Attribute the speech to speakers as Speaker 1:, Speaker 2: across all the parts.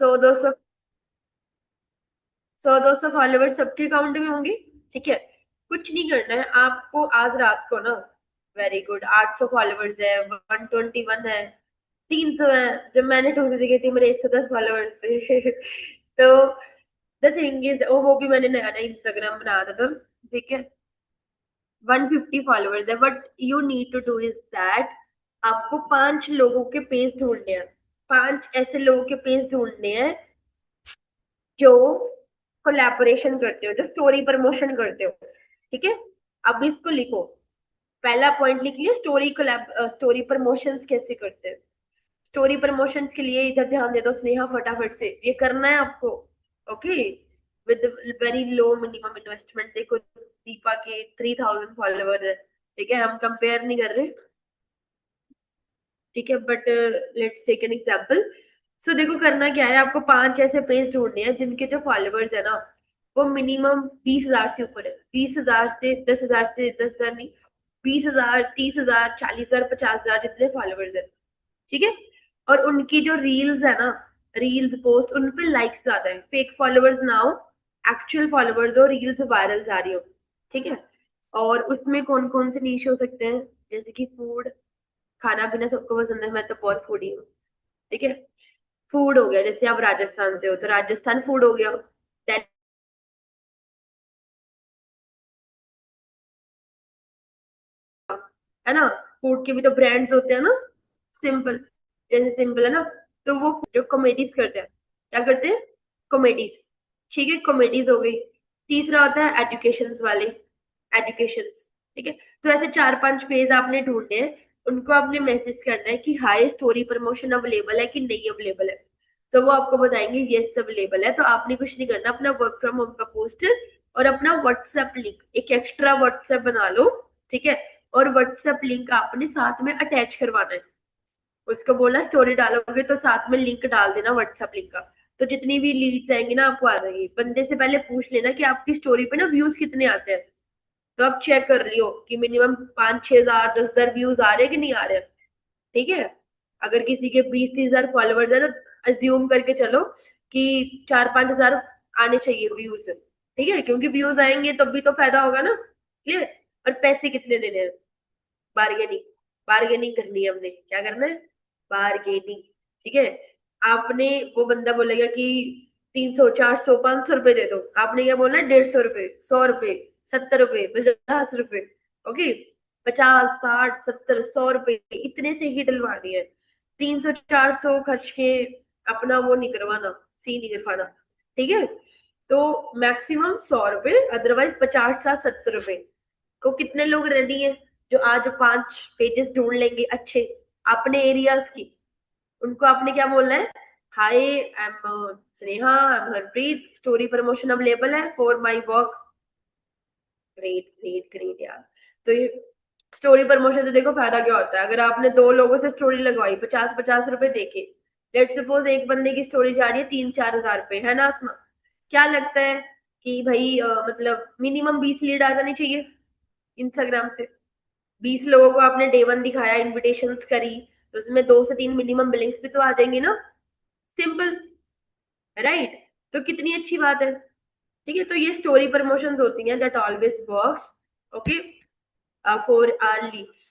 Speaker 1: 100 200, 100 200 follower सबके account में होंगे। ठीक है, कुछ नहीं करना है आपको आज रात को ना। वेरी गुड, 800 फॉलोवर्स है, 121 है, 300 है। जब मैंने टूसी से की थी मेरे 110 फॉलोवर्स थे तो द थिंग इज, वो भी मैंने नया नया इंस्टाग्राम बनाया था तब। ठीक है, 150 फॉलोवर्स है। But you need to do is that, आपको 5 लोगों के पेज ढूंढने हैं। 5 ऐसे लोगों के पेज ढूंढने हैं जो कोलैबोरेशन करते हो, जो स्टोरी प्रमोशन करते हो। ठीक है, अब इसको लिखो। पहला पॉइंट लिख लिया, स्टोरी प्रमोशंस कैसे करते हैं। स्टोरी प्रमोशंस के लिए इधर ध्यान दे दो स्नेहा, फटाफट से ये करना है आपको। Okay, with very low minimum investment. देखो दीपा के 3000 फॉलोवर है। ठीक है, हम कंपेयर नहीं कर रहे। ठीक है, but let's take an example. So देखो करना क्या है, आपको 5 ऐसे पेज ढूंढने हैं जिनके जो फॉलोवर्स है ना, वो मिनिमम 20,000 से ऊपर है। 20,000 से 10,000 से 10,000 नहीं, 20,000, 30,000, 40,000, 50,000 जितने फॉलोवर्स है। ठीक है, और उनकी जो रील्स है ना, रील्स पोस्ट, उन पे लाइक्स ज्यादा है। फेक फॉलोवर्स ना हो, एक्चुअल फॉलोवर्स हो, रील्स वायरल जा रही हो। ठीक है, और उसमें कौन कौन से नीश हो सकते हैं, जैसे कि फूड, खाना पीना सबको पसंद है, मैं तो बहुत फूडी हूँ। ठीक है, फूड हो गया, जैसे आप राजस्थान से हो तो राजस्थान फूड हो गया। Then, है ना, फूड के भी तो ब्रांड्स होते हैं ना। सिंपल, जैसे सिंपल है ना, तो वो जो कॉमेडीज करते हैं, क्या करते हैं, कॉमेडीज। ठीक है, कॉमेडीज हो गई। तीसरा होता है एजुकेशन वाले, एजुकेशन। ठीक है, तो ऐसे 4 5 पेज आपने ढूंढने हैं। उनको आपने मैसेज करना है कि हाई स्टोरी प्रमोशन अवेलेबल है कि नहीं अवेलेबल है। तो वो आपको बताएंगे यस अवेलेबल है। तो आपने कुछ नहीं करना, अपना वर्क फ्रॉम होम का पोस्टर और अपना व्हाट्सएप लिंक, एक एक्स्ट्रा व्हाट्सएप बना लो। ठीक है, और व्हाट्सएप लिंक आपने साथ में अटैच करवाना है। उसको बोला स्टोरी डालोगे तो साथ में लिंक डाल देना व्हाट्सएप लिंक का। तो जितनी भी लीड्स आएंगी ना आपको आ जाएगी। बंदे से पहले पूछ लेना कि आपकी स्टोरी पे ना व्यूज कितने आते हैं। तो आप चेक कर लियो कि मिनिमम 5 6 हजार 10,000 व्यूज आ रहे हैं कि नहीं आ रहे हैं। ठीक है, अगर किसी के 20 30 हजार फॉलोवर्स है तो अज्यूम करके चलो कि 4 5 हजार आने चाहिए व्यूज। ठीक है, क्योंकि व्यूज आएंगे तब भी तो फायदा होगा ना। क्लियर। और पैसे कितने देने हैं, बार्गेनिंग, बार्गेनिंग करनी है हमने, क्या करना है, बार्गेनिंग। ठीक है, आपने, वो बंदा बोलेगा कि 300 400 500 रुपए दे दो, आपने क्या बोलना है, 150 रुपए, 100 रुपए, 70 रुपए, 50 रुपए। ओके, 50 60 70 100 रुपए, इतने से ही डलवानी है। 300 400 खर्च के अपना वो नहीं करवाना, सी नहीं करवाना। ठीक है, तो मैक्सिमम 100 रुपए, अदरवाइज 50 60 70 रुपए। को कितने लोग रेडी हैं जो आज 5 पेजेस ढूंढ लेंगे अच्छे अपने एरियाज की। उनको आपने क्या बोलना है, hi I am Sneha, I am Harpreet, story promotion available है for my work. Great great great यार। तो ये स्टोरी प्रमोशन से देखो फायदा क्या होता है, अगर आपने 2 लोगों से स्टोरी लगवाई 50 50 रुपए देके, लेट सपोज एक बंदे की स्टोरी जा रही है 3 4 हजार रुपए, है ना आसमा। क्या लगता है कि भाई मतलब मिनिमम 20 लीड आ जानी चाहिए इंस्टाग्राम से। 20 लोगों को आपने डे 1 दिखाया, इन्विटेशन करी, तो उसमें 2 से 3 मिनिमम बिलिंग्स भी तो आ जाएंगी ना। Simple, right. तो कितनी अच्छी बात है। ठीक है, तो ये स्टोरी प्रमोशंस होती हैं that always works. Okay, for our leads.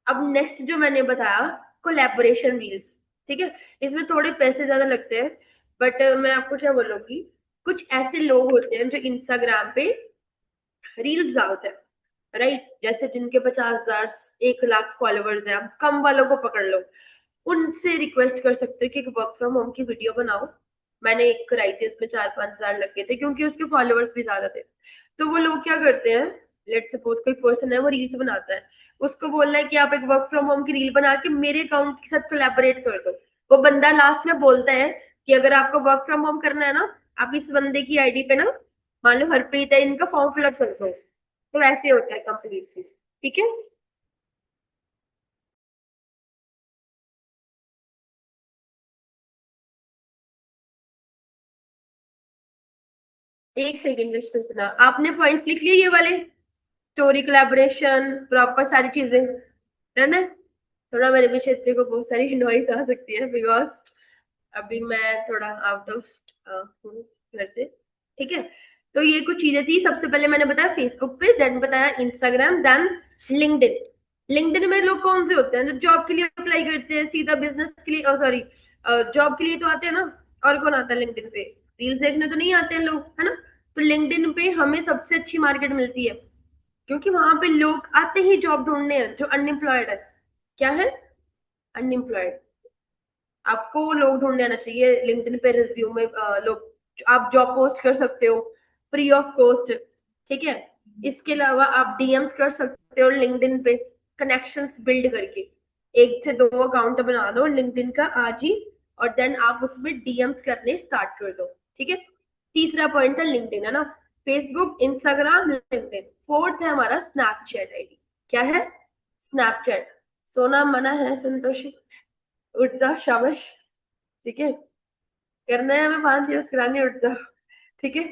Speaker 1: अब नेक्स्ट जो मैंने बताया, कोलैबोरेशन रील्स। ठीक है, इसमें थोड़े पैसे ज्यादा लगते हैं, बट मैं आपको क्या बोलूंगी, कुछ ऐसे लोग होते हैं जो इंस्टाग्राम पे रील्स डालते हैं, राइट। जैसे जिनके 50,000 1 लाख फॉलोवर्स हैं, आप कम वालों को पकड़ लो। उनसे रिक्वेस्ट कर सकते हो कि एक वर्क फ्रॉम होम की वीडियो बनाओ। मैंने एक कराई थी, उसमें 4 5 हजार लग गए थे क्योंकि उसके फॉलोवर्स भी ज्यादा थे। तो वो लोग क्या करते हैं, लेट सपोज कोई पर्सन है वो रील्स बनाता है, उसको बोलना है कि आप एक वर्क फ्रॉम होम की रील बना के मेरे अकाउंट के साथ कोलैबोरेट कर दो। वो बंदा लास्ट में बोलता है कि अगर आपको वर्क फ्रॉम होम करना है ना, आप इस बंदे की आईडी पे ना, मान लो हरप्रीत है, इनका फॉर्म फिलअप कर दो। तो ऐसे होता है कंप्लीटली। ठीक है, 1 सेकेंड में सुनना, आपने पॉइंट्स लिख लिए ये वाले, स्टोरी कोलैबोरेशन प्रॉपर सारी चीजें, है ना। थोड़ा मेरे पीछे तेरे को बहुत सारी नॉइस आ सकती है बिकॉज अभी मैं थोड़ा आउट ऑफ हूँ घर से, ठीक है। तो ये कुछ चीजें थी। सबसे पहले मैंने बताया फेसबुक पे, देन बताया इंस्टाग्राम, देन लिंक्डइन। लिंक्डइन में लोग कौन से होते हैं? जो जॉब के लिए अप्लाई करते हैं, सीधा बिजनेस के लिए, सॉरी जॉब के लिए तो आते हैं ना। और कौन आता है लिंक्डइन पे? रील्स देखने तो नहीं आते हैं लोग, है ना। तो लिंक्डइन पे हमें सबसे अच्छी मार्केट मिलती है, क्योंकि वहां पे लोग आते ही जॉब ढूंढने हैं जो अनएम्प्लॉयड है। क्या है? अनएम्प्लॉयड। आपको लोग ढूंढने आना चाहिए लिंक्डइन पे, रिज्यूमे लोग, आप जॉब पोस्ट कर सकते हो फ्री ऑफ कॉस्ट, ठीक है। इसके अलावा आप डीएम्स कर सकते हो लिंक्डइन पे, कनेक्शंस बिल्ड करके। एक से दो अकाउंट बना लो लिंक्डइन का आज ही, और देन आप उसमें डीएम्स करने स्टार्ट कर दो, ठीक है। तीसरा पॉइंट है लिंक्डइन, है ना। Facebook, Instagram, LinkedIn. फोर्थ है हमारा स्नैपचैट आईडी। क्या है? स्नैपचैट। सोना मना है संतोषी, उठ जाओ, शाबाश, ठीक है। करना है हमें 5 यूज करानी, उठ जाओ, ठीक है।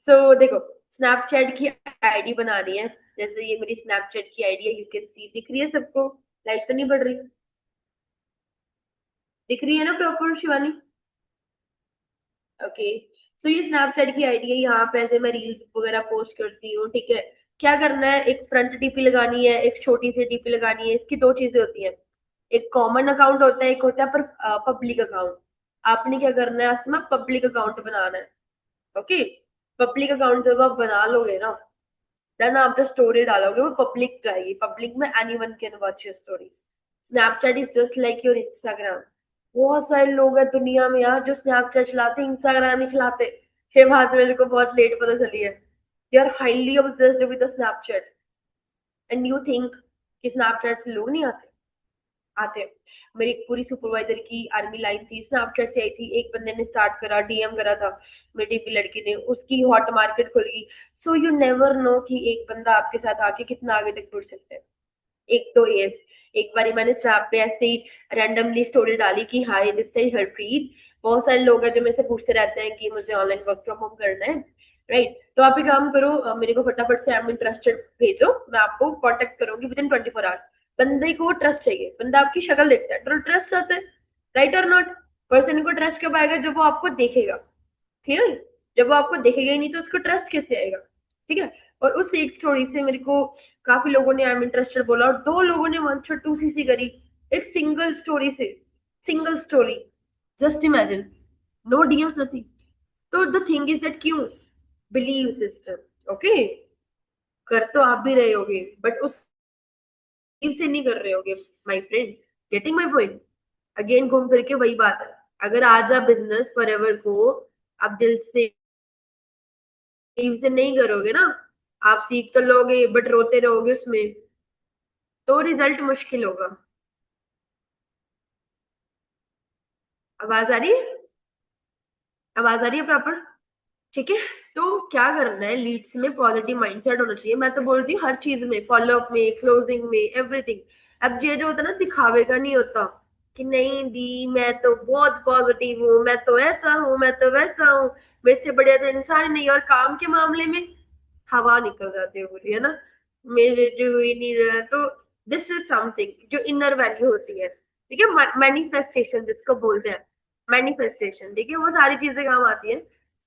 Speaker 1: सो देखो, स्नैपचैट की आईडी बनानी है। जैसे ये मेरी स्नैपचैट की आईडी है, यू कैन सी, दिख रही है सबको? लाइट तो नहीं बढ़ रही? दिख रही है ना प्रॉपर शिवानी? ओके। सो ये स्नैपचैट की आईडी है, यहाँ पे ऐसे मैं रील्स वगैरह पोस्ट करती हूँ, ठीक है। क्या करना है, एक फ्रंट डीपी लगानी है, एक छोटी सी डीपी लगानी है। इसकी दो चीजें होती है, एक कॉमन अकाउंट होता है, एक होता है पर पब्लिक अकाउंट। आपने क्या करना है, इसमें पब्लिक अकाउंट बनाना है, ओके। पब्लिक अकाउंट जब आप बना लोगे ना, देन आप जो स्टोरी डालोगे वो पब्लिक जाएगी। पब्लिक में anyone can watch your stories. Snapchat is just like your Instagram. बहुत सारे लोग हैं दुनिया में यार जो स्नैपचैट चलाते, इंस्टाग्राम ही चलाते। ये बात मेरे को बहुत लेट पता चली है। They are highly obsessed with Snapchat. And you think कि स्नैपचैट से लोग नहीं आते? आते हैं। मेरी एक पूरी सुपरवाइजर की आर्मी लाइन थी, स्नैपचैट से आई थी। एक बंदे ने स्टार्ट करा, डीएम करा था मेरी भी लड़की ने, उसकी हॉट मार्केट खुल गई। सो यू नेवर नो कि एक बंदा आपके साथ आके कितना आगे तक बढ़ सकता है। एक तो यस, एक बारी मैंने स्नैप पे ऐसे ही रैंडमली स्टोरी डाली कि हाय दिस इज हरप्रीत। बहुत सारे लोग हैं जो मेरे से पूछते रहते हैं कि मुझे ऑनलाइन वर्क फ्रॉम होम करना है, राइट। तो आप एक काम करो, मेरे को फटाफट से आई एम इंटरेस्टेड भेजो, मैं आपको कांटेक्ट करूंगी विद इन 24 आवर्स। बंदे को ट्रस्ट चाहिए, बंदा आपकी शक्ल देखता है तो ट्रस्ट आता है, राइट और नॉट। पर्सन को ट्रस्ट कब आएगा? जब वो आपको देखेगा, क्लियर। जब वो आपको देखेगा ही नहीं तो उसको ट्रस्ट कैसे आएगा, ठीक है। और उस एक स्टोरी से मेरे को काफी लोगों ने आई एम इंटरेस्टेड बोला, और 2 लोगों ने 1 2 CC करी, एक सिंगल स्टोरी से। Single story, just imagine, no DMs nothing. तो द थिंग इज दैट, क्यों? Believe system, okay. कर तो आप भी रहे होगे, बट उस believe से नहीं कर रहे होगे, my friend. Getting my point? Again घूम फिर के वही बात है। अगर आज आप बिजनेस फॉरएवर को आप दिल से believe से नहीं करोगे ना, आप सीख तो लोगे बट रोते रहोगे उसमें, तो रिजल्ट मुश्किल होगा। आवाज आ रही है? आवाज आ रही है प्रॉपर? ठीक है। तो क्या करना है, लीड्स में पॉजिटिव माइंडसेट होना चाहिए। मैं तो बोलती हूँ हर चीज में, फॉलोअप में, क्लोजिंग में, एवरीथिंग। अब ये जो होता है ना, दिखावे का नहीं होता कि नहीं दी मैं तो बहुत पॉजिटिव हूँ, मैं तो ऐसा हूँ, मैं तो वैसा हूँ, मेरे से बढ़िया तो इंसान ही नहीं। और काम के मामले में हवा निकल जाती है पूरी, है ना। मेरे जो ही नहीं रहा तो, दिस इज समथिंग जो इनर वैल्यू होती है, ठीक है। मैनिफेस्टेशन जिसको बोलते हैं, मैनिफेस्टेशन, ठीक है। वो सारी चीजें काम आती है,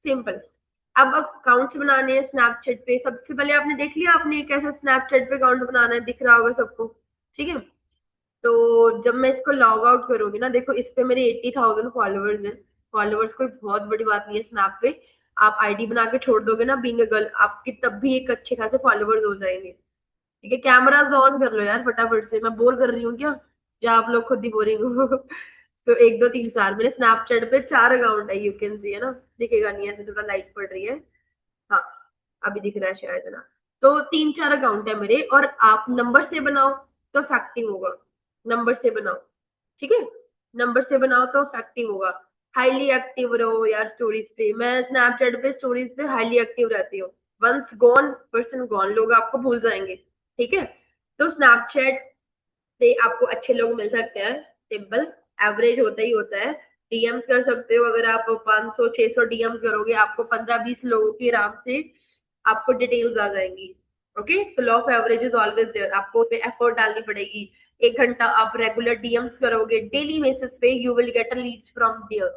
Speaker 1: सिंपल। अब अकाउंट्स बनाने हैं स्नैपचैट पे। सबसे पहले आपने देख लिया आपने कैसे स्नैपचैट पे अकाउंट बनाना है, दिख रहा होगा सबको, ठीक है। तो जब मैं इसको लॉग आउट करूंगी ना, देखो इस पे मेरे 80,000 फॉलोअर्स हैं। फॉलोअर्स कोई बहुत बड़ी बात नहीं है स्नैप पे। आप आईडी बना के छोड़ दोगे ना बीइंग अ गर्ल, आपके तब भी एक अच्छे खासे फॉलोअर्स हो जाएंगे, ठीक है। कैमराज ऑन कर लो यार फटाफट से, मैं बोर कर रही हूँ क्या? या आप लोग खुद ही बोरिंग हो? तो 1 2 3 4 मेरे स्नैपचैट पे 4 अकाउंट है, यू कैन सी, है ना। दिखेगा नहीं ऐसे, थोड़ा लाइट पड़ रही है। हाँ, अभी दिख रहा है शायद, है ना। तो 3 4 अकाउंट है मेरे, और आप नंबर से बनाओ तो इफेक्टिव होगा। नंबर से बनाओ, ठीक है। नंबर से बनाओ तो इफेक्टिव होगा। हाईली एक्टिव रहो यार स्टोरीज पे। मैं स्नैपचैट पे स्टोरीज पे हाईली एक्टिव रहती हूँ। वंस गॉन पर्सन गॉन, लोग आपको भूल जाएंगे, ठीक है। तो स्नैपचैट से आपको अच्छे लोग मिल सकते हैं, सिंपल। एवरेज होता ही होता है। डीएम्स कर सकते हो, अगर आप 500 600 डीएम्स करोगे, आपको 15 20 लोगों की आराम से आपको डिटेल्स आ जाएंगी, okay. So law of average is always there, आपको उस पे एफर्ट डालनी पड़ेगी। 1 घंटा आप रेगुलर डीएम्स करोगे डेली बेसिस पे, you will get a leads from there,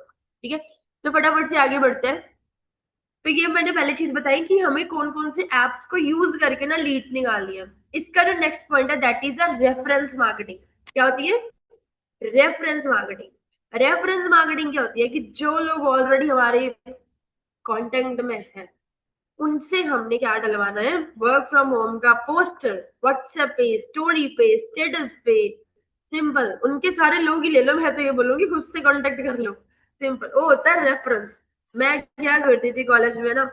Speaker 1: ठीक है, तो फटाफट से आगे बढ़ते हैं। तो ये मैंने पहले चीज बताई कि हमें कौन कौन से एप्स को यूज करके ना लीड्स निकालनी है। इसका जो नेक्स्ट पॉइंट है that is a reference marketing. क्या होती है? Reference marketing. रेफरेंस मार्केटिंग क्या होती है कि जो लोग ऑलरेडी हमारे कंटेंट में है उनसे हमने क्या डलवाना है, वर्क फ्रॉम होम का पोस्टर, व्हाट्सएप पे, स्टोरी पे, स्टेटस पे। सिंपल, उनके सारे लोग ही ले लो, मैं तो ये बोलूंगी खुद से कांटेक्ट कर लो। सिंपल, वो होता है रेफरेंस। मैं क्या करती थी कॉलेज में ना,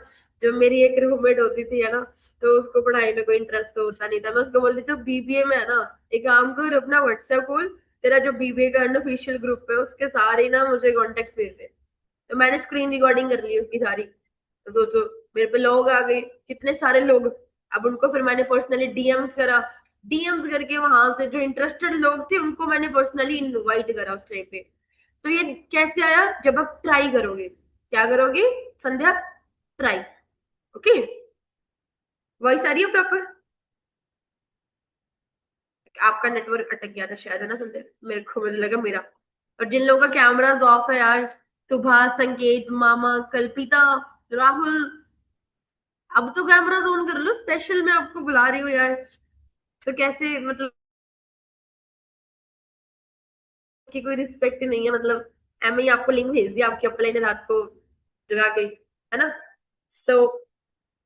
Speaker 1: जो मेरी एक रूममेट होती थी है ना, तो उसको पढ़ाई में कोई इंटरेस्ट तो होता नहीं था, मैं उसको बोलती थी बीबीए में है ना, एक काम कर अपना व्हाट्सएप खोल, तेरा जो बीबीए का अनऑफिशियल ग्रुप है उसके सारे ना मुझे कॉन्टेक्ट भेज दे। तो मैंने स्क्रीन रिकॉर्डिंग कर ली उसकी सारी। तो सोचो, मेरे पे लोग आ गए, कितने सारे लोग। अब उनको फिर मैंने पर्सनली डीएम्स करा। डीएम्स करके वहां से जो इंटरेस्टेड लोग थे उनको मैंने पर्सनली इनवाइट करा उस टाइम पे। तो ये कैसे आया? जब आप ट्राई करोगे। क्या करोगे संध्या? ट्राई। ओके, वॉइस आ रही है प्रॉपर? आपका नेटवर्क अटक गया था शायद, है ना संध्या? मेरे को मुझे लगा मेरा। और जिन लोगों का कैमराज ऑफ है यार, सुभाष, संकेत, मामा, कल्पिता, राहुल, अब तो कैमराज ऑन कर लो, स्पेशल मैं आपको बुला रही हूँ यार। तो कैसे मतलब की कोई रिस्पेक्ट नहीं है मतलब। एम ही आपको लिंक भेज दिया आपके अपने ने रात को जगा के, है ना? सो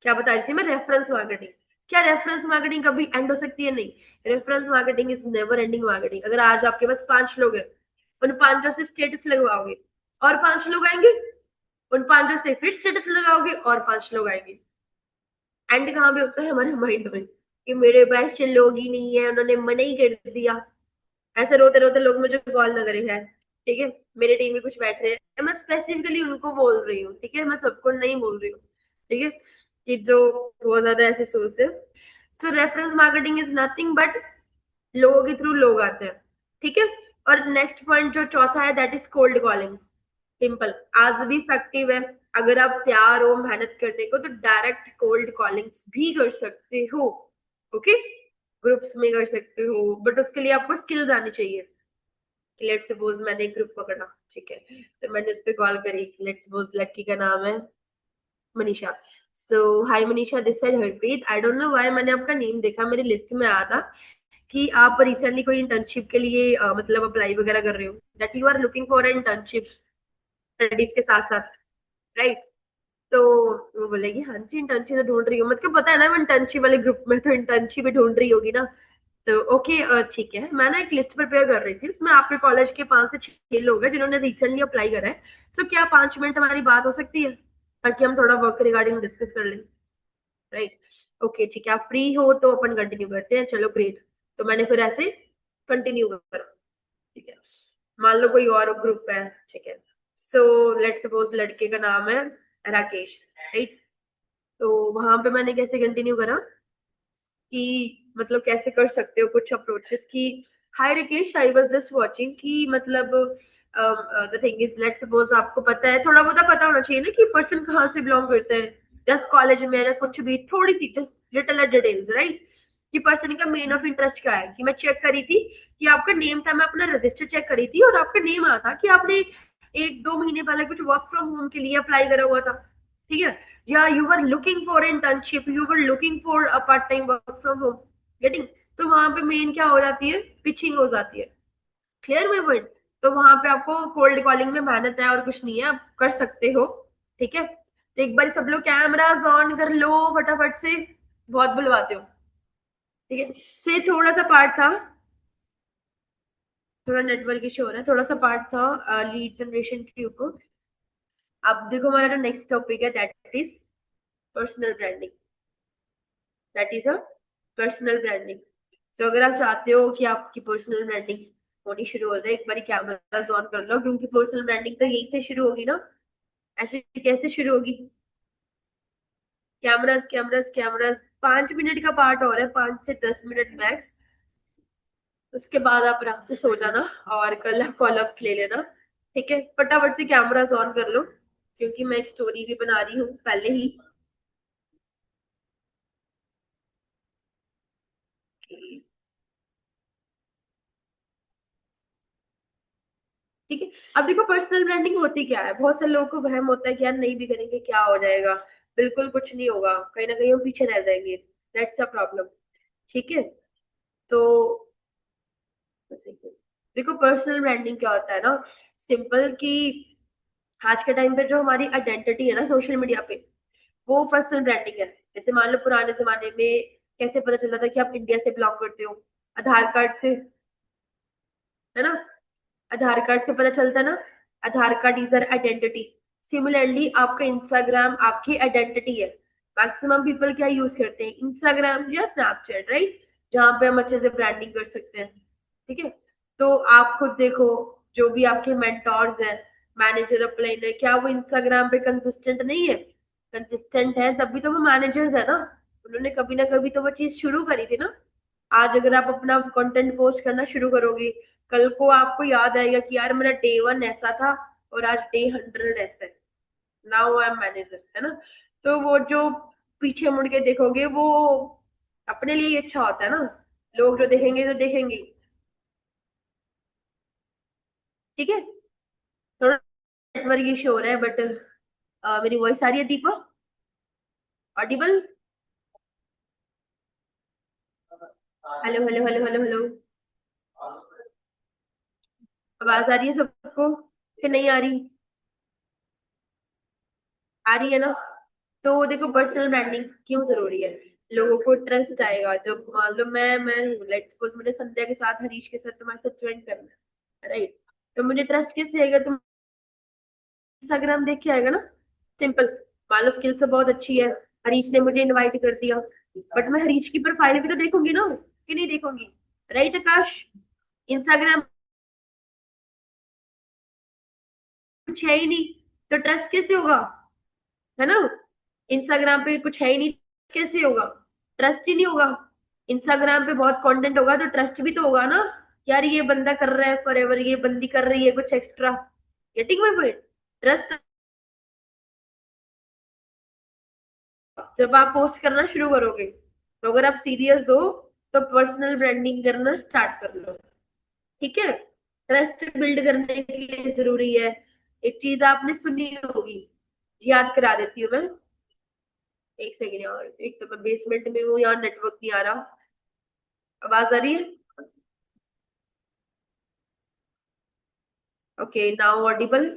Speaker 1: क्या बता रही थी मैं? Reference marketing. क्या रेफरेंस मार्केटिंग कभी एंड हो सकती है? नहीं। Reference marketing is never ending marketing. अगर आज आपके पास 5 लोग हैं, उन 5 से स्टेटस लगवाओगे और 5 लोग आएंगे, उन 5 से फिर स्टेटस लगाओगे और 5 लोग आएंगे। एंड कहाँ पे होता है? हमारे माइंड में, कि मेरे पास लोग ही नहीं है, उन्होंने मना ही कर दिया। ऐसे रोते रोते लोग मुझे कॉल ना करें है। ठीक है, मेरे टीम में कुछ बैठ रहे हैं, मैं स्पेसिफिकली उनको बोल रही हूँ, ठीक है, मैं सबको नहीं बोल रही हूँ। ठीक है, कि जो बहुत ज्यादा ऐसे सोचते हैं। तो reference marketing is nothing but लोगों के थ्रू लोग आते हैं। ठीक है। और नेक्स्ट पॉइंट जो चौथा है that is cold calling. Simple, आज भी इफेक्टिव है। अगर आप तैयार हो मेहनत करने को तो डायरेक्ट कोल्ड कॉलिंग्स भी कर सकते हो। ओके, ग्रुप्स में कर सकते हो, बट उसके लिए आपको स्किल्स आनी चाहिए। लेट सपोज मैंने एक ग्रुप पकड़ा, ठीक है, तो मैंने उस पर कॉल करी। लेट सपोज लड़की का नाम है Manisha. So hi Manisha, this side Harpreet. I don't know why मैंने आपका नेम देखा, मेरी लिस्ट में आया था कि आप रिसेंटली कोई इंटर्नशिप के लिए मतलब अप्लाई वगैरह कर रहे हो, that you are looking for internship studies के साथ साथ, राइट? तो वो बोलेगी हाँ जी इंटर्नशिप तो ढूंढ रही हूँ, मतलब पता है ना मैं इंटर्नशिप वाले ग्रुप में, तो इंटर्नशिप ही ढूंढ रही होगी ना। तो ओके, ठीक है, मैं ना एक लिस्ट प्रिपेयर कर रही थी, उसमें आपके कॉलेज के 5 से 6 लोग हैं जिन्होंने रिसेंटली अप्लाई करा है। तो क्या 5 मिनट हमारी बात हो सकती है, ताकि हम थोड़ा वर्क रिगार्डिंग डिस्कस कर लें? राइट। ओके ठीक है, आप फ्री हो तो अपन कंटिन्यू करते हैं, चलो ग्रेट। तो मैंने फिर ऐसे कंटिन्यू करा। ठीक है, मान लो कोई और ग्रुप है, ठीक है। सो लेट सपोज लड़के का नाम है राकेश, राइट? तो वहां पे मैंने कैसे कंटिन्यू करा कि मतलब कैसे कर सकते हो कुछ अप्रोचेस की। Hi Rakesh, I was just watching कि मतलब the thing is, let suppose आपको पता है, थोड़ा बहुत पता होना चाहिए ना कि पर्सन कहाँ से बिलोंग करते हैं। जस्ट कॉलेज में ना कुछ भी थोड़ी सी जस्ट लिटिल डिटेल्स, राइट? कि पर्सन का मेन ऑफ इंटरेस्ट क्या है। कि मैं चेक करी थी कि आपका नेम था, मैं अपना रजिस्टर चेक करी थी और आपका नेम आया था कि आपने 1-2 महीने पहले कुछ वर्क फ्रॉम होम के लिए अप्लाई करा हुआ था। ठीक है, या you were looking for internship, you were looking for a part time work from home, getting? तो वहां पे मेन क्या हो जाती है, पिचिंग हो जाती है। क्लियर में पॉइंट? तो वहां पे आपको कोल्ड कॉलिंग में मेहनत है और कुछ नहीं है, आप कर सकते हो। ठीक है, तो एक बार सब लोग कैमरास ऑन कर लो फटाफट से, बहुत बुलवाते हो। ठीक है, से थोड़ा सा पार्ट था, थोड़ा नेटवर्क इशू हो रहा है, थोड़ा सा पार्ट था लीड जनरेशन के ऊपर। अब देखो हमारा जो नेक्स्ट टॉपिक है that is personal branding. That is a personal branding. तो अगर आप चाहते हो कि आपकी पर्सनल ब्रांडिंग होनी शुरू हो जाए, एक बार कैमरा ऑन कर लो, क्योंकि पर्सनल ब्रांडिंग तो यही से शुरू होगी ना। ऐसे कैसे शुरू होगी? Cameras cameras cameras. 5 मिनट का पार्ट और है, 5 से 10 मिनट मैक्स। उसके बाद आप आराम से सो जाना और कल फॉलोअप्स ले लेना। ठीक है, फटाफट से कैमरास ऑन कर लो, क्योंकि मैं एक स्टोरी भी बना रही हूँ पहले ही। ठीक है। अब देखो पर्सनल ब्रांडिंग होती क्या है, बहुत सारे लोगों को वहम होता है कि यार नहीं भी करेंगे क्या हो जाएगा, बिल्कुल कुछ नहीं होगा, कहीं ना कहीं हम पीछे रह जाएंगे, दैट्स अ प्रॉब्लम। ठीक है। तो देखो पर्सनल ब्रांडिंग क्या होता है ना, सिंपल कि आज के टाइम पे जो हमारी आइडेंटिटी है ना सोशल मीडिया पे, वो पर्सनल ब्रांडिंग है। जैसे मान लो पुराने जमाने में कैसे पता चलता था कि आप इंडिया से बिलोंग करते हो, आधार कार्ड से, है ना, आधार कार्ड से पता चलता है ना, Aadhaar card is our identity. Similarly आपका इंस्टाग्राम आपकी आइडेंटिटी है। मैक्सिमम पीपल क्या यूज करते हैं, इंस्टाग्राम या स्नैपचैट, राइट, जहां पे हम अच्छे से ब्रांडिंग कर सकते हैं। ठीक है। तो आप खुद देखो, जो भी आपके मेंटोर्स हैं, मैनेजर अपलाइन है, क्या वो इंस्टाग्राम पे कंसिस्टेंट नहीं है? कंसिस्टेंट है तभी तो वो मैनेजर्स है ना, उन्होंने कभी ना कभी तो वो चीज शुरू करी थी ना। आज अगर आप अपना कंटेंट पोस्ट करना शुरू करोगे, कल को आपको याद आएगा कि यार मेरा डे 1 ऐसा था और आज डे 100 ऐसा है, नाउ आई एम मैनेजर, है ना। तो वो जो पीछे मुड़ के देखोगे वो अपने लिए ही अच्छा होता है ना, लोग जो देखेंगे तो देखेंगे ही। ठीक है। थोड़ा नेटवर्क इशू हो रहा है बट मेरी वॉइस आ रही है Deepa, Audible? Hello hello hello hello hello, आवाज आ रही है सबको कि नहीं आ रही? आ रही है ना। तो देखो पर्सनल ब्रांडिंग क्यों जरूरी है, लोगों को ट्रस्ट आएगा जब मान लो मैं हूँ, लेट्स सपोज मुझे संध्या के साथ हरीश के साथ तुम्हारे साथ ज्वाइन करना है, राइट, तो मुझे ट्रस्ट किससे आएगा, तुम इंस्टाग्राम देख के आएगा ना, सिंपल। मान लो स्किल तो बहुत अच्छी है, हरीश ने मुझे इनवाइट कर दिया, बट मैं हरीश की प्रोफाइल भी तो देखूंगी ना, कि नहीं देखूंगी, राइट आकाश? इंस्टाग्राम कुछ है ही नहीं तो ट्रस्ट कैसे होगा, है ना। इंस्टाग्राम पे कुछ है ही नहीं, कैसे होगा, ट्रस्ट ही नहीं होगा। इंस्टाग्राम पे बहुत कंटेंट होगा तो ट्रस्ट भी तो होगा ना, यार ये बंदा कर रहा है फॉरएवर, ये बंदी कर रही है कुछ extra, getting my point. Trust जब आप पोस्ट करना शुरू करोगे, तो अगर आप सीरियस हो तो पर्सनल ब्रांडिंग करना स्टार्ट कर लो। ठीक है। ट्रस्ट बिल्ड करने के लिए जरूरी है, एक चीज आपने सुनी होगी, याद करा देती हूँ मैं, एक सेकेंड यार, एक तो मैं बेसमेंट में हूँ, यहाँ नेटवर्क नहीं आ रहा, आवाज आ रही है? Okay now Audible.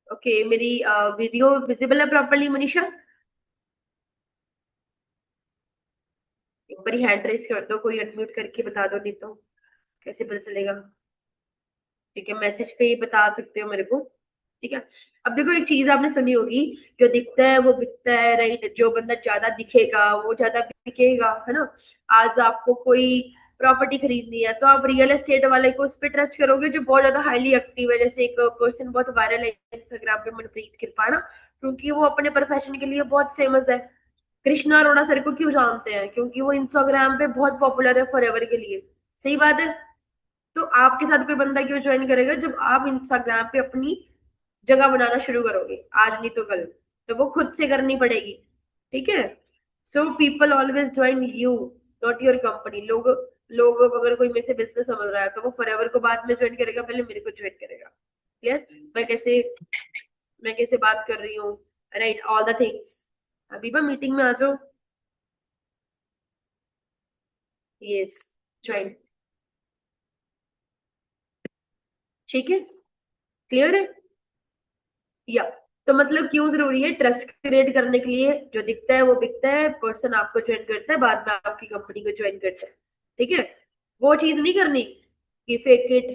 Speaker 1: ओके मेरी वीडियो विजिबल है प्रॉपरली मनीषा? एक बार हैंड रेस कर दो, कोई अनम्यूट करके बता दो, नहीं तो कैसे पता चलेगा? ठीक है, मैसेज पे ही बता सकते हो मेरे को। ठीक है। अब देखो एक चीज आपने सुनी होगी, जो दिखता है वो बिकता है, राइट, जो बंदा ज्यादा दिखेगा वो ज्यादा बिकेगा, है ना। आज आपको कोई प्रॉपर्टी खरीदनी है तो आप रियल एस्टेट वाले को उस पर ट्रस्ट करोगे जो बहुत ज्यादा हाईली एक्टिव है, जैसे एक पर्सन बहुत वायरल है इंस्टाग्राम पे, मनप्रीत कृपा ना, क्योंकि वो अपने प्रोफेशन के लिए बहुत फेमस है। कृष्णा अरोड़ा सर को क्यों जानते हैं, क्योंकि वो इंस्टाग्राम पे बहुत पॉपुलर है फॉरएवर के लिए। सही बात है। तो आपके साथ कोई बंदा क्यों ज्वाइन करेगा जब आप इंस्टाग्राम पे अपनी जगह बनाना शुरू करोगे, आज नहीं तो कल, तो वो खुद से करनी पड़ेगी। ठीक है। So people always join you, not your company. लोग लोग अगर कोई मेरे से बिजनेस समझ रहा है तो वो फॉरएवर को बाद में ज्वाइन करेगा, पहले मेरे को ज्वाइन करेगा। क्लियर? मैं कैसे बात कर रही हूँ, राइट, ऑल द थिंग्स। अभी मैं मीटिंग में आ जाओ। Yes, join. ठीक है, क्लियर है? या तो मतलब क्यों जरूरी है, ट्रस्ट क्रिएट करने के लिए, जो दिखता है वो बिकता है, पर्सन आपको ज्वाइन करता है, बाद में आपकी कंपनी को ज्वाइन करता है। ठीक है। वो चीज नहीं करनी कि fake it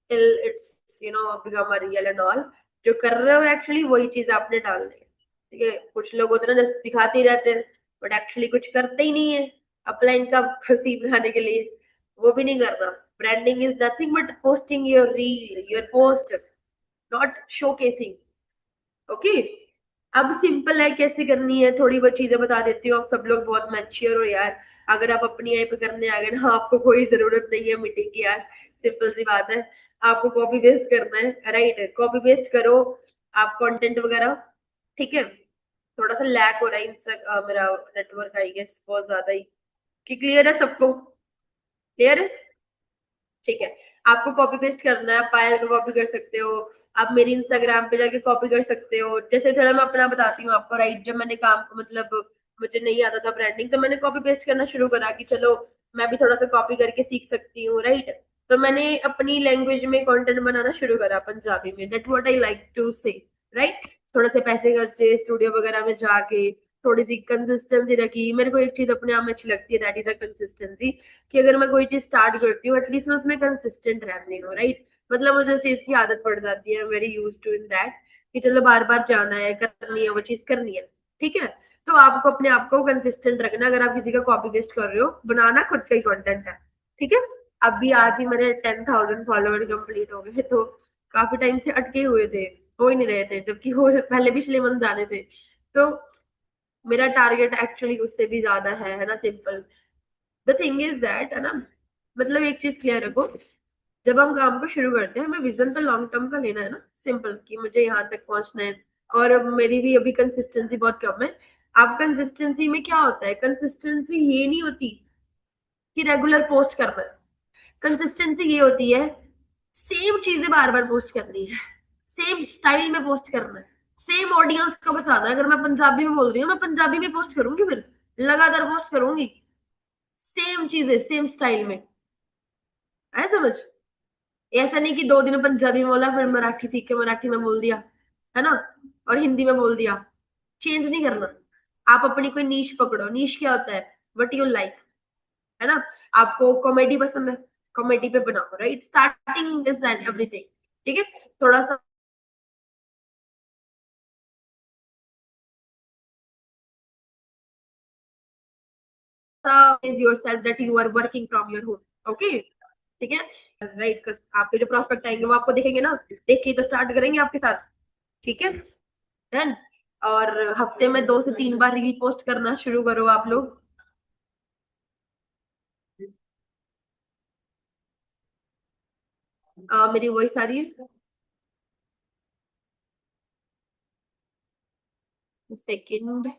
Speaker 1: till it's become a real and all, जो कर रहे हो एक्चुअली वही चीज आपने डालनी है। ठीक है। कुछ लोग होते हैं ना just दिखाते ही रहते हैं, बट एक्चुअली कुछ करते ही नहीं है अपलाइन का सीन बनाने के लिए, वो भी नहीं करना। Branding is nothing but posting your reel, your post, not showcasing. Okay. अब सिंपल है कैसे करनी है, थोड़ी बहुत चीजें बता देती हूँ, आप सब लोग बहुत मैच्योर हो यार, अगर आप अपनी ऐप करने आ गए ना, आपको कोई जरूरत नहीं है मीटिंग की यार, सिंपल सी बात है। आपको कॉपी पेस्ट करना है, राइट? कॉपी पेस्ट करो आप कंटेंट वगैरह, ठीक है? थोड़ा सा लैग हो रहा है मेरा नेटवर्क आई गेस बहुत ज्यादा ही। कि क्लियर है सबको? क्लियर है? ठीक है। आपको कॉपी पेस्ट करना है, आप पायल का कॉपी कर सकते हो, आप मेरी इंस्टाग्राम पे जाके कॉपी कर सकते हो। जैसे चलो मैं अपना बताती हूँ आपको, राइट? जब मैंने काम मतलब मुझे नहीं आता था ब्रांडिंग, तो मैंने कॉपी पेस्ट करना शुरू करा कि चलो मैं भी थोड़ा सा कॉपी करके सीख सकती हूँ, राइट? तो मैंने अपनी लैंग्वेज में कंटेंट बनाना शुरू करा पंजाबी में, that what I like to say, right? थोड़े से पैसे खर्चे स्टूडियो वगैरह में जाके, थोड़ी सी कंसिस्टेंसी रखी। मेरे को एक चीज अपने आप में अच्छी लगती है, दैट इज द कंसिस्टेंसी। कि अगर मैं कोई चीज स्टार्ट करती हूँ एटलीस्ट मैं उसमें कंसिस्टेंट रहती हूँ, राइट? मतलब मुझे उस चीज की आदत पड़ जाती है, very use to in that, कि चलो बार बार जाना है, करनी है वो चीज करनी है, ठीक है? तो आपको अपने आप को कंसिस्टेंट रखना। अगर आप किसी का कॉपी पेस्ट कर रहे हो, बनाना खुद का ही कंटेंट है, ठीक है? अभी आज ही मेरे 10,000 फॉलोवर कंप्लीट हो गए, तो काफी टाइम से अटके हुए थे, हो ही नहीं रहे थे, जबकि हो पहले पिछले मंथ जाने थे। तो मेरा टारगेट एक्चुअली उससे भी ज्यादा है ना? Simple. The thing is that, है ना, मतलब एक चीज क्लियर रखो, जब हम काम को शुरू करते हैं हमें विजन तो लॉन्ग टर्म का लेना है ना, सिंपल, कि मुझे यहाँ तक पहुंचना है। और मेरी भी अभी कंसिस्टेंसी बहुत कम है। आप कंसिस्टेंसी में क्या होता है, कंसिस्टेंसी ये नहीं होती कि रेगुलर पोस्ट करना है। कंसिस्टेंसी ये होती है सेम चीजें बार बार पोस्ट करनी है, सेम स्टाइल में पोस्ट करना है, सेम ऑडियंस को बताना है। अगर मैं पंजाबी में बोल रही हूँ, मैं पंजाबी में पोस्ट करूंगी, फिर लगातार पोस्ट करूंगी, सेम चीजें सेम स्टाइल में। है समझ? ऐसा नहीं कि 2 दिन में पंजाबी में बोला फिर मराठी सीख के मराठी में बोल दिया, है ना, और हिंदी में बोल दिया। चेंज नहीं करना। आप अपनी कोई नीश पकड़ो। नीश क्या होता है? वट यू लाइक, है ना? आपको कॉमेडी पसंद है, कॉमेडी पे बनाओ, right? Starting is and everything, ठीक है? थोड़ा सा is yourself that you are working from your home, okay? ठीक है, राइट? आपके जो प्रोस्पेक्ट आएंगे वो आपको देखेंगे ना, देख के तो स्टार्ट करेंगे आपके साथ, ठीक है? डन। और हफ्ते में 2 से 3 बार रील पोस्ट करना शुरू करो आप लोग। मेरी वॉइस आ रही है? Second.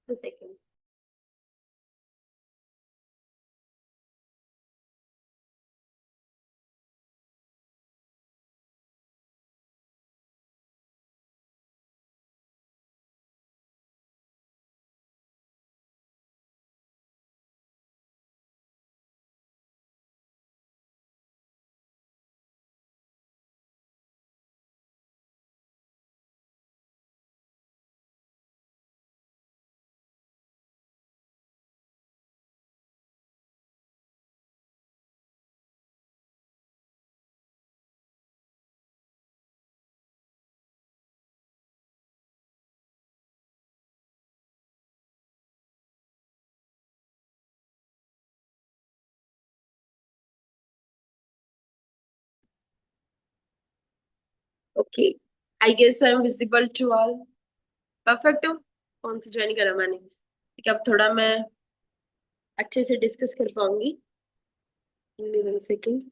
Speaker 1: Second. Okay, I guess I am visible to all. Perfect हो? कौन सा ज्वाइन करा मैंने? ठीक है, अब थोड़ा मैं अच्छे से डिस्कस कर पाऊंगी। सेकंड।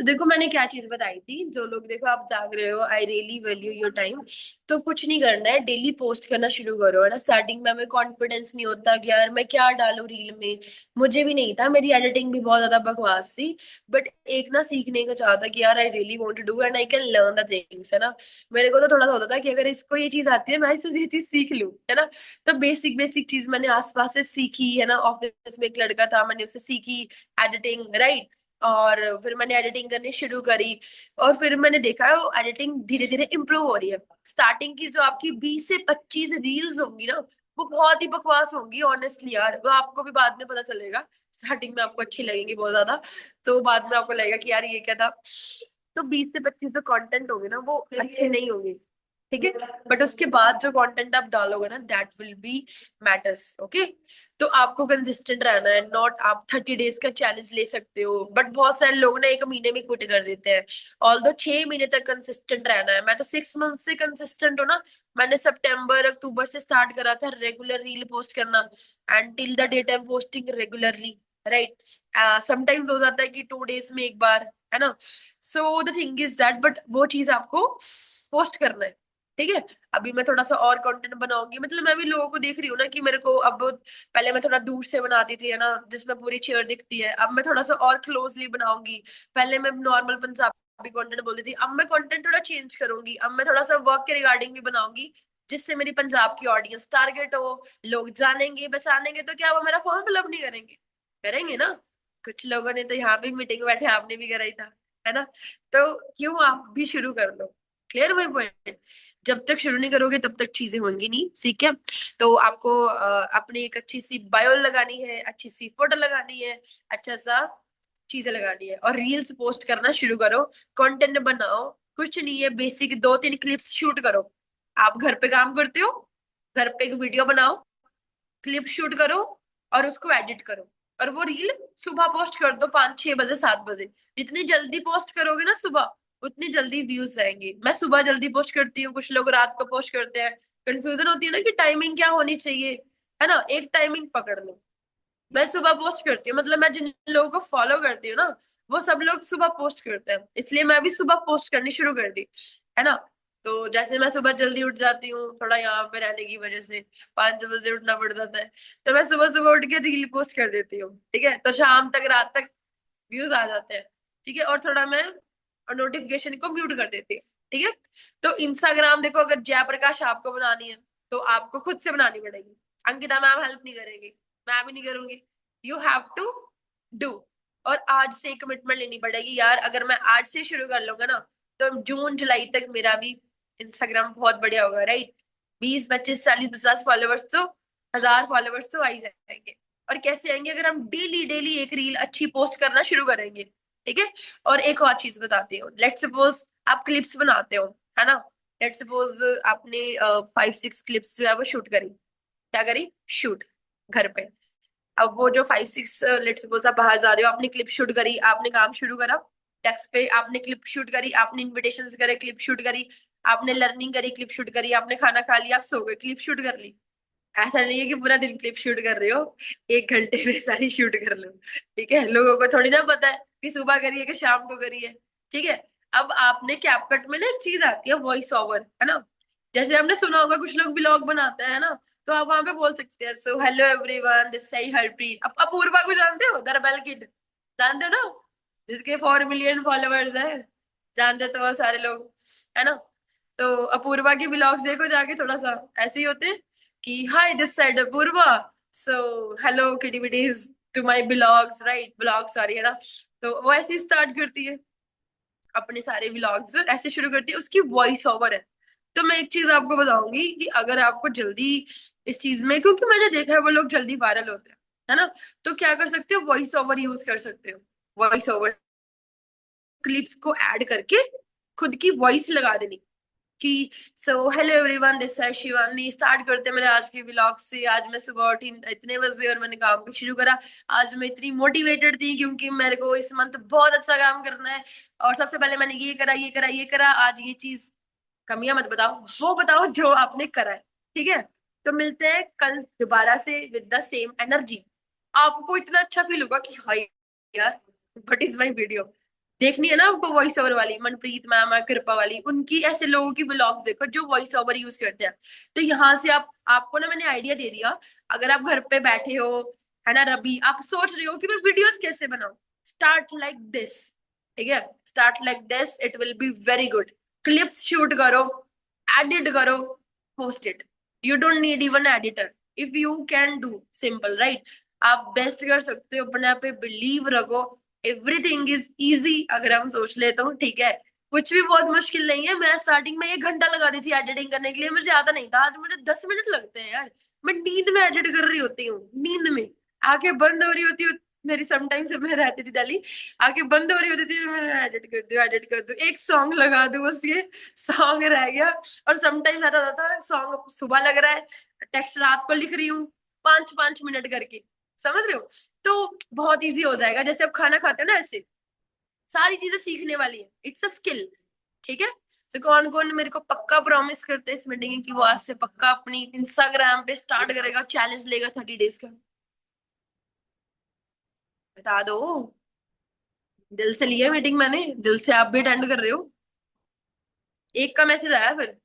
Speaker 1: तो देखो मैंने क्या चीज बताई थी, जो लोग देखो आप जाग रहे हो, I really value your time. तो कुछ नहीं करना है, डेली पोस्ट करना शुरू करो, है ना? स्टार्टिंग में हमें कॉन्फिडेंस नहीं होता कि यार मैं क्या डालूं रील में। मुझे भी नहीं था, मेरी एडिटिंग भी बहुत ज्यादा बकवास थी। बट एक ना सीखने का चाहता कि यार I really want to do and I can learn the things, है ना? मेरे को तो थोड़ा सा होता था कि अगर इसको ये चीज आती है मैं इससे ये चीज सीख लूं, है ना? तो बेसिक बेसिक चीज मैंने आसपास से सीखी, है ना? ऑफिस में एक लड़का था, मैंने उससे सीखी एडिटिंग, राइट? और फिर मैंने एडिटिंग करनी शुरू करी। और फिर मैंने देखा वो एडिटिंग धीरे धीरे इम्प्रूव हो रही है। स्टार्टिंग की जो आपकी 20 से 25 रील्स होंगी ना, वो बहुत ही बकवास होंगी ऑनेस्टली यार, वो आपको भी बाद में पता चलेगा। स्टार्टिंग में आपको अच्छी लगेंगी बहुत ज्यादा, तो बाद में आपको लगेगा कि यार ये क्या था। तो 20 से 25 जो कंटेंट होंगे ना वो अच्छे नहीं होंगे, ठीक है। बट उसके बाद जो कंटेंट आप डालोगे ना that will be matters, okay. तो आपको कंसिस्टेंट रहना है, नॉट आप 30 डेज का चैलेंज ले सकते हो, बट बहुत सारे लोग ना 1 महीने में क्विट कर देते हैं। ऑल्दो 6 महीने तक कंसिस्टेंट रहना है। मैं तो 6 मंथ से कंसिस्टेंट हूँ ना। मैंने सितंबर अक्टूबर से स्टार्ट करा था रेगुलर रील पोस्ट करना, and till the date I am posting regularly, right. Sometimes हो जाता है कि 2 डेज में एक बार, है ना। So the thing is that, but वो चीज आपको पोस्ट करना है, ठीक है। अभी मैं थोड़ा सा और कंटेंट बनाऊंगी, मतलब मैं भी लोगों को देख रही हूँ ना कि मेरे को अब, पहले मैं थोड़ा दूर से बनाती थी, है ना, जिसमें पूरी चेयर दिखती है। अब मैं थोड़ा सा और क्लोजली बनाऊंगी। पहले मैं नॉर्मल पंजाबी कंटेंट बोलती थी, अब मैं कंटेंट थोड़ा चेंज करूंगी। अब मैं थोड़ा सा वर्क के रिगार्डिंग भी बनाऊंगी, जिससे मेरी पंजाब की ऑडियंस टारगेट हो, लोग जानेंगे पहचानेंगे। तो क्या वो मेरा फॉर्म फिलअप नहीं करेंगे? करेंगे ना। कुछ लोगों ने तो यहाँ भी मीटिंग बैठे, आपने भी कराई था, है ना। तो क्यों आप भी शुरू कर लो। Clear my point. जब तक शुरू नहीं करोगे तब तक चीजें होंगी नहीं, ठीक है। तो आपको अपनी एक अच्छी सी बायो लगानी है, अच्छी सी फोटो लगानी है, अच्छा सा चीजें लगानी है, और रील्स पोस्ट करना शुरू करो। कंटेंट बनाओ। कुछ नहीं है, बेसिक 2-3 क्लिप्स शूट करो। आप घर पे काम करते हो, घर पे एक वीडियो बनाओ, क्लिप शूट करो, और उसको एडिट करो, और वो रील सुबह पोस्ट कर दो, 5-6 बजे 7 बजे। जितनी जल्दी पोस्ट करोगे ना सुबह, उतनी जल्दी व्यूज आएंगे। मैं सुबह जल्दी पोस्ट करती हूँ, कुछ लोग रात को पोस्ट करते हैं। कंफ्यूजन होती है ना कि टाइमिंग क्या होनी चाहिए, है ना। एक टाइमिंग पकड़ लो। मैं सुबह पोस्ट करती हूँ, मतलब मैं जिन लोगों को फॉलो करती हूँ ना, वो सब लोग सुबह पोस्ट करते हैं, इसलिए मैं भी सुबह पोस्ट करनी शुरू कर दी, है ना। तो जैसे मैं सुबह जल्दी उठ जाती हूँ, थोड़ा यहाँ पे रहने की वजह से 5 बजे उठना पड़ जाता है, तो मैं सुबह सुबह उठ के रील पोस्ट कर देती हूँ, ठीक है। तो शाम तक, रात तक व्यूज आ जाते हैं, ठीक है। और थोड़ा मैं नोटिफिकेशन को म्यूट कर देती हूँ, ठीक है। तो इंस्टाग्राम देखो, अगर जयप्रकाश आपको बनानी है तो आपको खुद से बनानी पड़ेगी। अंकिता मैम हेल्प नहीं करेगी, मैं भी नहीं करूंगी। You have to do. और आज से कमिटमेंट लेनी पड़ेगी यार। अगर मैं आज से शुरू कर लूंगा ना, तो जून जुलाई तक मेरा भी इंस्टाग्राम बहुत बढ़िया होगा, राइट। 20 25 40 50 फॉलोवर्स तो, 1000 फॉलोवर्स तो आ ही जाएंगे। और कैसे आएंगे? अगर हम डेली डेली एक रील अच्छी पोस्ट करना शुरू करेंगे, ठीक है। और एक और चीज बताती हूँ, लेट सपोज आप क्लिप्स बनाते हो, है ना। लेट सपोज आपने 5-6 क्लिप्स जो है वो शूट करी। क्या करी? शूट, घर पे। अब वो जो 5-6, लेट सपोज आप बाहर जा रहे हो, आपने क्लिप शूट करी, आपने काम शुरू करा। टेक्स्ट पे आपने क्लिप शूट करी, आपने इनविटेशन करे, क्लिप शूट करी, आपने लर्निंग करी, क्लिप शूट करी, आपने खाना खा लिया, आप सो गए, क्लिप शूट कर ली। ऐसा नहीं है कि पूरा दिन क्लिप शूट कर रहे हो, 1 घंटे में सारी शूट कर लो, ठीक है। लोगों को थोड़ी ना पता है कि सुबह करिए कि शाम को करिए, ठीक है। अब आपने कैपकट में ना एक चीज आती है, वॉइस ओवर, है ना। जैसे आपने सुना होगा कुछ लोग ब्लॉग बनाते हैं ना, तो आप वहां पे बोल सकते हैं, so hello everyone, this side Harpreet. अब अपूर्वा को जानते हो, दरबल किड, जानते हो ना, जिसके 4 मिलियन फॉलोअर्स है। जानते तो वो सारे लोग, है ना। तो अपूर्वा के ब्लॉग्स देखो जाके, थोड़ा सा ऐसे ही होते हैं कि hi this side Apoorva, so hello kitty bitties to my blogs, right, blog sorry, है ना। तो वो ऐसे ही स्टार्ट करती है अपने सारे व्लॉग्स, ऐसे शुरू करती है, उसकी वॉइस ओवर है। तो मैं एक चीज आपको बताऊंगी कि अगर आपको जल्दी इस चीज में, क्योंकि मैंने देखा है वो लोग जल्दी वायरल होते हैं, है ना। तो क्या कर सकते हो, वॉइस ओवर यूज कर सकते हो। वॉइस ओवर क्लिप्स को ऐड करके खुद की वॉइस लगा देनी कि सो हेलो एवरीवन, दिस है शिवानी, स्टार्ट करते हैं मेरे आज के व्लॉग से। आज मैं सुबह उठी इतने बजे और मैंने काम भी शुरू करा। आज मैं इतनी मोटिवेटेड थी क्योंकि मेरे को इस मंथ बहुत अच्छा काम करना है, और सबसे पहले मैंने ये करा, ये करा, ये करा। आज ये चीज, कमियां मत बताओ, वो बताओ जो आपने करा है, ठीक है। तो मिलते हैं कल दोबारा से विद द सेम एनर्जी। आपको इतना अच्छा फील होगा कि हाय यार, व्हाट इज माय वीडियो। देखनी है ना आपको वॉइस ओवर वाली, मनप्रीत मैम, कृपा वाली, उनकी ऐसे लोगों की व्लॉग्स देखो जो वॉइस ओवर यूज करते हैं। तो यहाँ से आप, आपको ना मैंने आइडिया दे दिया। अगर आप घर पे बैठे हो, है ना, रबी, आप सोच रहे हो कि मैं वीडियोस कैसे बनाऊं, स्टार्ट लाइक दिस, ठीक है। Start like this, it will be very good. Clips shoot करो, एडिट करो, post it. You don't need even editor, if you can do simple, right. आप बेस्ट कर सकते हो, अपने आप पे बिलीव रखो। एवरीथिंग इज इजी अगर हम सोच ले तो, ठीक है। कुछ भी बहुत मुश्किल नहीं है। मैं स्टार्टिंग में 1 घंटा लगा दी थी एडिटिंग करने के लिए, मुझे आता नहीं था। आज मुझे 10 मिनट लगते हैं यार। मैं नींद में एडिट कर रही होती हूँ, नींद में, आंखें बंद हो रही होती हूँ, मेरी समटाइम्स मैं रहती थी दिल्ली, आके बंद हो रही होती थी, मैं एडिट कर दूं, एक सॉन्ग लगा दूं, बस ये सॉन्ग रह गया। और समटाइम्स आता था सॉन्ग सुबह लग रहा है, टेक्स्ट रात को लिख रही हूँ, 5-5 मिनट करके, समझ रहे हो? तो बहुत इजी हो जाएगा, जैसे अब खाना खाते हो ना, ऐसे सारी चीजें सीखने वाली है, इट्स अ स्किल। ठीक है। तो कौन कौन मेरे को पक्का प्रॉमिस करते हैं इस मीटिंग की वो आज से पक्का अपनी इंस्टाग्राम पे स्टार्ट करेगा, चैलेंज लेगा 30 डेज का? बता दो। दिल से लिया मीटिंग मैंने, दिल से आप भी अटेंड कर रहे हो। एक का मैसेज आया फिर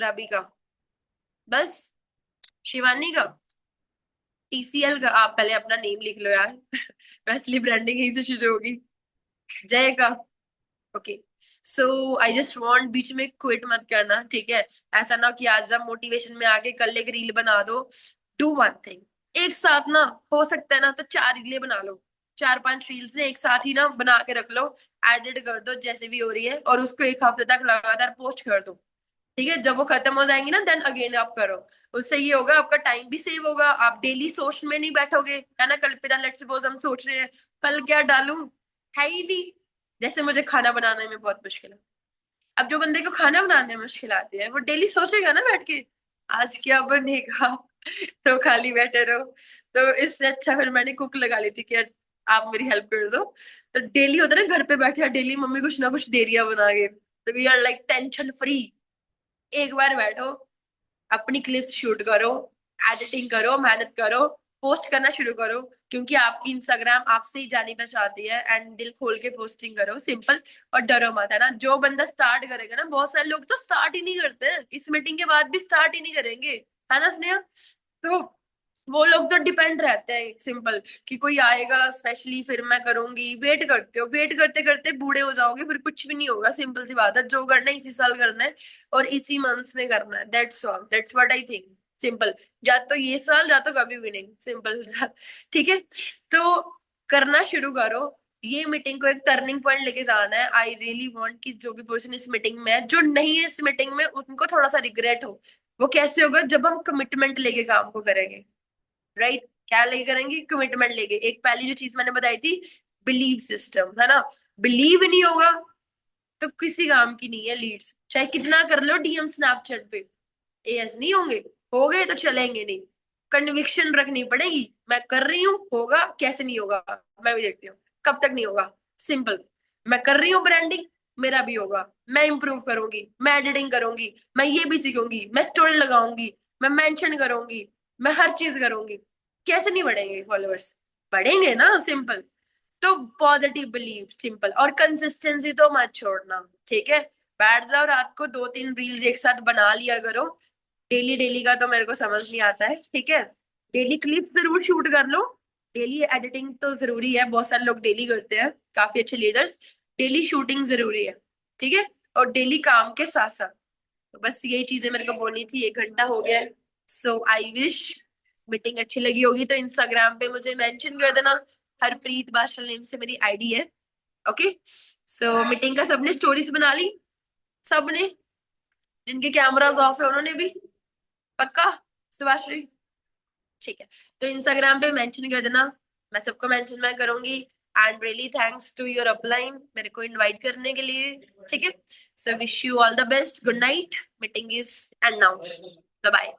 Speaker 1: अभी का, बस। शिवानी का, टीसीएल का, आप पहले अपना नेम लिख लो यार। वैसली ब्रांडिंग यहीं से शुरू होगी। जय का। Okay. So I just want, बीच में क्विट मत करना, ठीक है? ऐसा ना कि आज आप मोटिवेशन में आके कल एक रील बना दो। डू वन थिंग, एक साथ ना, हो सकता है ना तो 4 रीलें बना लो, 4-5 रील्स ने एक साथ ही ना बना के रख लो, एडिट कर दो जैसे भी हो रही है, और उसको एक हफ्ते तक लगातार पोस्ट कर दो। ठीक है, जब वो खत्म हो जाएंगी ना, देन अगेन आप करो। उससे ये होगा, आपका टाइम भी सेव होगा, आप डेली सोच में नहीं बैठोगे, है ना? कल्पिता, लेट्स सपोज हम सोच रहे हैं कल क्या डालूं, है ही नहीं। जैसे मुझे खाना बनाने में बहुत मुश्किल है, अब जो बंदे को खाना बनाने में मुश्किल आती है वो डेली सोचेगा ना बैठ के आज क्या बनेगा। तो खाली बैठे रहो। तो इससे अच्छा फिर मैंने कुक लगा ली थी कि यार आप मेरी हेल्प कर दो। तो डेली होता है ना, घर पे बैठे डेली मम्मी कुछ ना कुछ दे रही है बना के, तो we are like tension free. एक बार बैठो, अपनी क्लिप्स शूट करो, एडिटिंग करो, मेहनत करो, पोस्ट करना शुरू करो, क्योंकि आपकी इंस्टाग्राम आपसे ही जानी पहचाती है, एंड दिल खोल के पोस्टिंग करो, सिंपल। और डरो मत, है ना? जो बंदा स्टार्ट करेगा ना, बहुत सारे लोग तो स्टार्ट ही नहीं करते हैं, इस मीटिंग के बाद भी स्टार्ट ही नहीं करेंगे, है ना स्नेहा? तो वो लोग तो डिपेंड रहते हैं, सिंपल, कि कोई आएगा स्पेशली फिर मैं करूंगी, वेट करते हो, वेट करते करते बूढ़े हो जाओगे, फिर कुछ भी नहीं होगा, सिंपल सी बात है, जो करना है इसी साल करना है, और इसी मंथ्स में करना है, that's all, that's what I think, simple. या तो ये साल, या तो कभी भी नहीं, सिंपल। ठीक है। तो करना शुरू करो, ये मीटिंग को एक टर्निंग पॉइंट लेके जाना है। आई रियली वांट कि जो भी पर्सन इस मीटिंग में है, जो नहीं है इस मीटिंग में, उनको थोड़ा सा रिग्रेट हो। वो कैसे होगा? जब हम कमिटमेंट लेके काम को करेंगे, राइट? क्या लेके करेंगे? कमिटमेंट लेके। एक पहली जो चीज मैंने बताई थी, बिलीव सिस्टम, है ना? बिलीव नहीं होगा तो किसी काम की नहीं है लीड्स, चाहे कितना कर लो डीएम स्नैपचैट पे, एएस नहीं होंगे, हो गए तो चलेंगे नहीं। कन्विक्शन रखनी पड़ेगी, मैं कर रही हूँ, होगा, कैसे नहीं होगा मैं भी देखती हूँ, कब तक नहीं होगा, सिंपल। मैं कर रही हूँ ब्रांडिंग, मेरा भी होगा, मैं इंप्रूव करूंगी, मैं एडिटिंग करूंगी, मैं ये भी सीखूंगी, मैं स्टोरी लगाऊंगी, मैं मेंशन करूंगी, मैं हर चीज करूंगी, कैसे नहीं बढ़ेंगे फॉलोअर्स? बढ़ेंगे ना, सिंपल। तो पॉजिटिव बिलीव, सिंपल, और कंसिस्टेंसी तो मत छोड़ना, ठीक है? बैठ जाओ रात को 2-3 रील्स एक साथ बना लिया करो। डेली डेली का तो मेरे को समझ नहीं आता है, ठीक है? डेली क्लिप जरूर शूट कर लो, डेली एडिटिंग तो जरूरी है, बहुत सारे लोग डेली करते हैं, काफी अच्छे लीडर्स। डेली शूटिंग जरूरी है, ठीक है? और डेली काम के साथ साथ, तो बस यही चीजें मेरे को बोलनी थी, 1 घंटा हो गया है। सो आई विश मीटिंग अच्छी लगी होगी तो इंस्टाग्राम पे मुझे मेंशन कर देना, हरप्रीत बादशाह नेम से मेरी आईडी है। ओके। सो मीटिंग का सबने स्टोरीज बना ली? सबने? जिनके कैमरास ऑफ है उन्होंने भी? पक्का? सुभाश्री, ठीक है। तो इंस्टाग्राम पे मेंशन कर देना, मैं सबको मेंशन मैं करूंगी। And really thanks to your upline, मेरे को इनवाइट करने के लिए, ठीक है? So wish you all the best, good night, meeting is end now, bye bye.